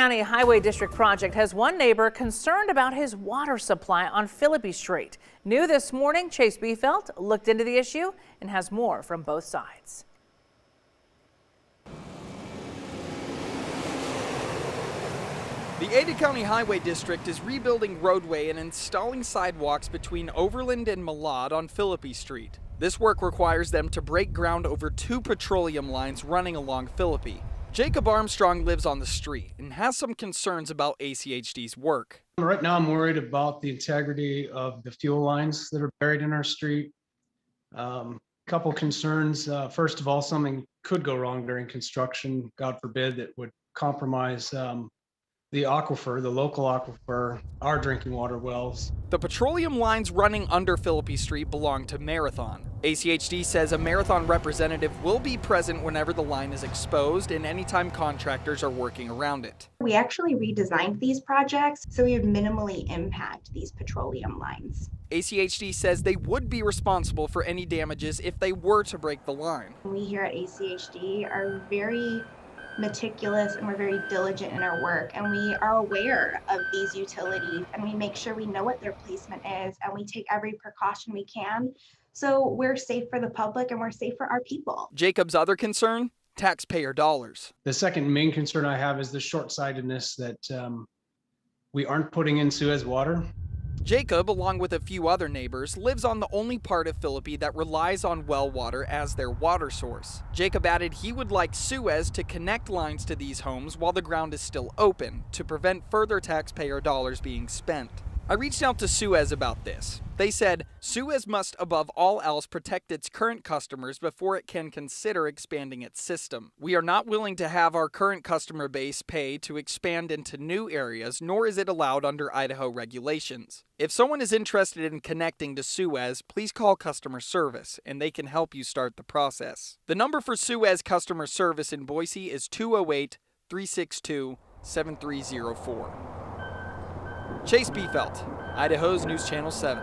County Highway District project has one neighbor concerned about his water supply on Phillippi Street. New this morning, Chase Biefeld looked into the issue and has more from both sides. The Ada County Highway District is rebuilding roadway and installing sidewalks between Overland and Malad on Phillippi Street. This work requires them to break ground over 2 petroleum lines running along Phillippi. Jacob Armstrong lives on the street and has some concerns about ACHD's work. Right now, I'm worried about the integrity of the fuel lines that are buried in our street. Couple concerns. First of all, something could go wrong during construction, God forbid, that would compromise the aquifer, the local aquifer, our drinking water wells. The petroleum lines running under Phillippi Street belong to Marathon. ACHD says a Marathon representative will be present whenever the line is exposed and anytime contractors are working around it. We actually redesigned these projects so we would minimally impact these petroleum lines. ACHD says they would be responsible for any damages if they were to break the line. We here at ACHD are very meticulous and we're very diligent in our work, and we are aware of these utilities, and we make sure we know what their placement is, and we take every precaution we can so we're safe for the public and we're safe for our people. Jacob's other concern? Taxpayer dollars. The second main concern I have is the short-sightedness that we aren't putting in Suez water. Jacob, along with a few other neighbors, lives on the only part of Phillippi that relies on well water as their water source. Jacob added he would like Suez to connect lines to these homes while the ground is still open to prevent further taxpayer dollars being spent. I reached out to Suez about this. They said Suez must above all else protect its current customers before it can consider expanding its system. We are not willing to have our current customer base pay to expand into new areas, nor is it allowed under Idaho regulations. If someone is interested in connecting to Suez, please call customer service and they can help you start the process. The number for Suez customer service in Boise is 208-362-7304. Chase Biefeld, Idaho's News Channel 7.